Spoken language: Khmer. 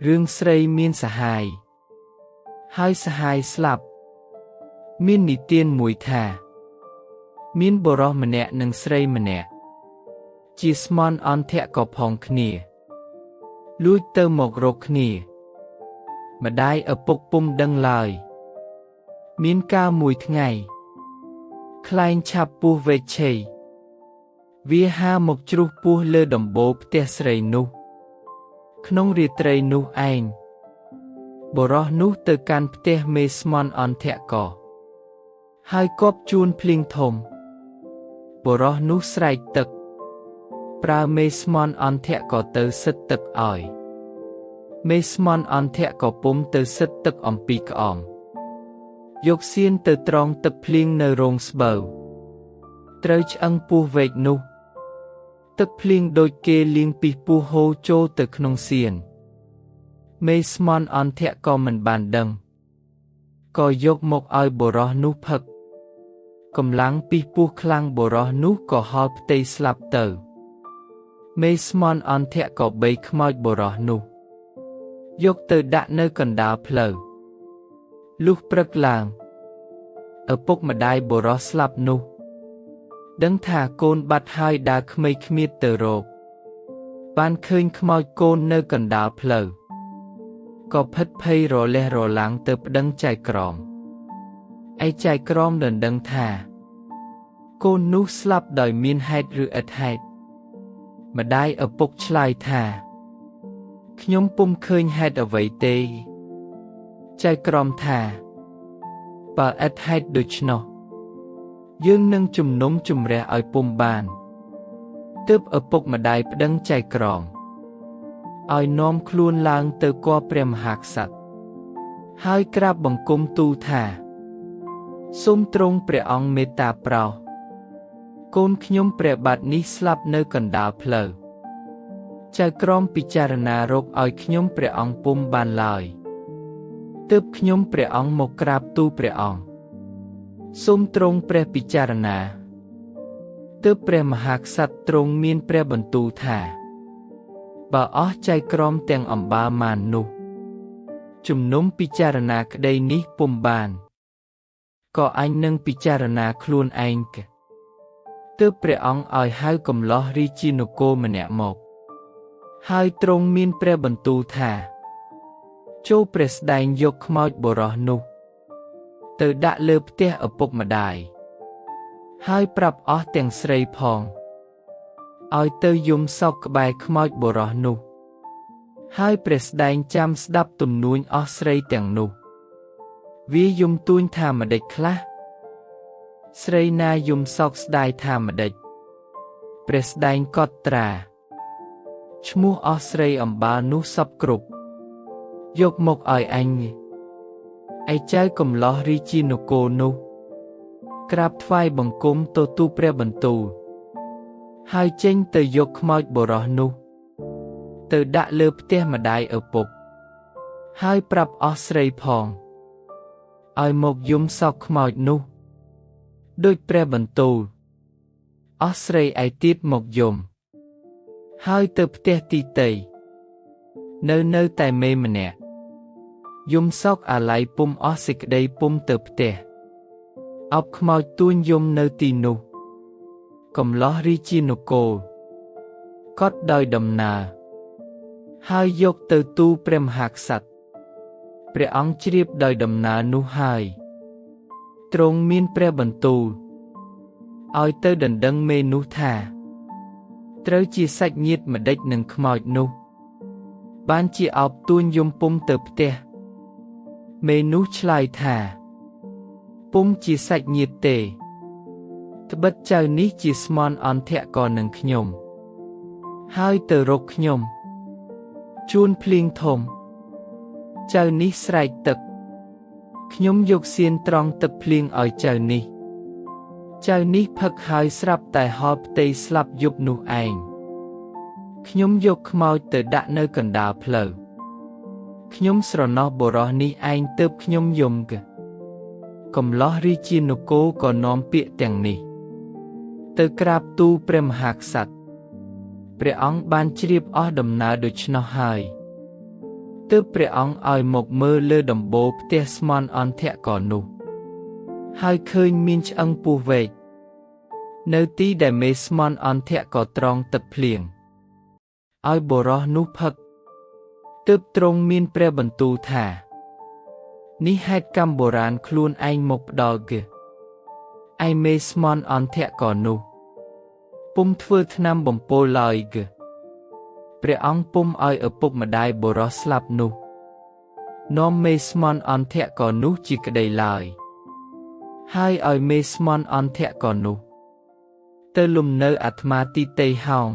រឿងស្រីមានសហាយហើយសហាយស្លាប់មាននិទានមួយថាមានបុរសម្នាក់និងស្រីម្នាក់ជាស្មន់អន្ទាក់ក៏ផងគ្នាលួចទៅមករកគ្នាម្ដាយឪពុកពុំដឹងឡើយមានកាលមួយថ្ងៃខ្លែងឆាប់ពស់វែកឆេយវាហាមកជ្រុះពស់លើដំបូលផ្ទះស្រីនោះក្នុងរាត្រីនោះឯងបុរសនោះទៅកាន់ផ្ទះមេស្មន់អន្ទាក់ក៏ហើយគប់ជួនភ្លៀងធំបុរសនោះស្រែកទឹកប្រើមេស្មន់អន្ទាក់ក៏ទៅសិតទឹកឲ្យមេស្មន់អន្ទាក់ក៏ពុំទៅសិតទឹកអំពីក្អមយកសៀនទៅត្រងទឹកភ្លៀងនៅរោងស្បូវត្រូវឆ្អឹងពស់វែកនោះទឹកភ្លៀងដូចគេលាងពីពស់ហូរចូលទៅក្នុងសៀនមេស្មន់អន្ទាក់ក៏មិនបានដឹងក៏យកមកឲ្យបុរសនោះផឹកកម្លាំងពីពស់ខ្លាំងបុរសនោះក៏ហល់ផ្ទៃស្លាប់ទៅមេស្មន់អន្ទាក់ក៏បីខ្មោចបុរសនោះយកទៅដាក់នៅកណ្ដាលផ្លូវលុះព្រឹកឡើងឪពុកម្ដាយបុរសស្លាប់នោះដឹងថាកូនបាត់ហើយដើរក្មេកគ្មៀតទៅរកបានឃើញខ្មោចកូននៅកណ្ដាលផ្លូវក៏ភិតភ័យរលះរលាំងទៅប្តឹងចៅក្រមឯចៅក្រមដណ្ដឹងថាកូននោះស្លាប់ដោយមានហេតុឬឥតហេតុម្ដាយឪពុកឆ្លើយថាខ្ញុំពុំឃើញហេតុអ្វីទេចៅក្រមថាបើឥតហេតុដូច្នោះយើងនឹងជំនុំជម្រះឲ្យពុំបានទើបឪពុកម្ដាយប្តឹងចៅក្រមឲ្យនាំខ្លួនឡើងទៅគាល់ព្រះមហាក្សត្រហើយក្រាបបង្គំទូលថាសូមទ្រង់ព្រះអង្គមេត្តាប្រោសកូនខ្ញុំព្រះបាទនេះស្លាប់នៅកណ្ដាលផ្លូវចៅក្រមពិចារណារកឲ្យខ្ញុំព្រះអង្គពុំបានឡើយទើបខ្ញុំព្រះអង្គមកក្រាបទូលព្រះអង្គសូមទ្រង់ព្រះពិចារណាទើបព្រះមហាក្សត្រទ្រង់មានព្រះបន្ទូលថាបើអស់ចៅក្រមទាំងអំបាលម៉ាននោះជំនុំពិចារណាក្តីនេះពុំបានក៏អញនឹងពិចារណាខ្លួនឯងទើបព្រះអង្គឲ្យហៅកំឡោះរាជានគរម្នាក់មកហើយទ្រង់មានព្រះបន្ទូលថាចូលព្រះស្ដែងយកខ្មោចបុរសនោះទៅដាក់លើផ្ទះឪពុកម្ដាយហើយប្រាប់អស់ទាំងស្រីផងឲ្យទៅយំសោកក្បែរខ្មោចបុរសនោះហើយព្រះស្ដែងចាំស្ដាប់ទំនួញអស់ស្រីទាំងនោះវាយំទួញថាម្ដេចខ្លះស្រីណាយំសោកស្ដាយថាម្ដេចព្រះស្ដែងកត់ត្រាឈ្មោះអស់ស្រីអំបាលនោះសពគ្រប់យកមកឲ្យអញឯចៅកំឡោះរាជានគរនោះក្រាបថ្វាយបង្គំទៅទូលព្រះបន្ទូលហើយចេញទៅយកខ្មោចបុរសនោះទៅដាក់លើផ្ទះម្ដាយឪពុកហើយប្រាប់អស់ស្រីផងឲ្យមកយំសោកខ្មោចនោះដូចព្រះបន្ទូលអស់ស្រីឯទៀតមកយំហើយទៅផ្ទះទីតីនៅតែមេម្នាក់យំសោកអាល័យពុំអស់សេចក្តីពុំទៅផ្ទះអោបខ្មោចទួញយំនៅទីនោះកំឡោះរាជានគរកត់ដោយដំណើរហើយយកទៅទូលព្រះមហាក្សត្រព្រះអង្គជ្រាបដោយដំណើរនោះហើយទ្រង់មានព្រះបន្ទូលឲ្យទៅដណ្ដឹងមេនោះថាត្រូវជាសាច់ញាតិម្ដេចនឹងខ្មោចនោះបានជាអោបទួញយំពុំទៅផ្ទះមេនោះឆ្លើយថាពុំជាសាច់ញាតិទេត្បិតចៅនេះជាស្មន់អន្ទាក់ក៏នឹងខ្ញុំហើយទៅរកខ្ញុំជួនភ្លៀងធំចៅនេះស្រែកទឹកខ្ញុំយកសៀនត្រង់ទឹកភ្លៀងឲ្យចៅនេះផឹកហើយស្រាប់តែហល់ផ្ទៃស្លាប់យប់នោះឯងខ្ញុំយកខ្មោចទៅដាក់នៅកណ្ដាលផ្លូវខ្ញុំស្រណោះបុរសនេះឯងទើបខ្ញុំយំកំឡោះរាជានគរក៏នាំពាក្យទាំងនេះទៅក្រាបទូលព្រះមហាក្សត្រព្រះអង្គបានជ្រាបអស់ដំណើរដូច្នោះហើយ ទើបព្រះអង្គឲ្យមកមើលលើដំបូលផ្ទះស្មន់អន្ទៈកនោះហើយឃើញមានឆ្អឹងពស់វែកនៅទីដែលមេស្មន់អន្ទៈក៏ត្រងទឹកភ្លៀងឲ្យបុរសនោះផឹកទើបទ្រង់មានព្រះបន្ទូលថានេះហេតុកម្មបុរាណខ្លួនឯងមកផ្ដល់គឺឯមេស្មន់អន្ទៈក៏នោះពុំធ្វើថ្នាំបំពុលឡើយគឺព្រះអង្គពុំឲ្យឪពុកម្ដាយបុរសស្លាប់នោះនាំមេស្មន់អន្ទៈក៏នោះជាក្ដីឡើយហើយឲ្យមេស្មន់អន្ទៈក៏នោះទៅលំនៅអាត្មាទីតេហោង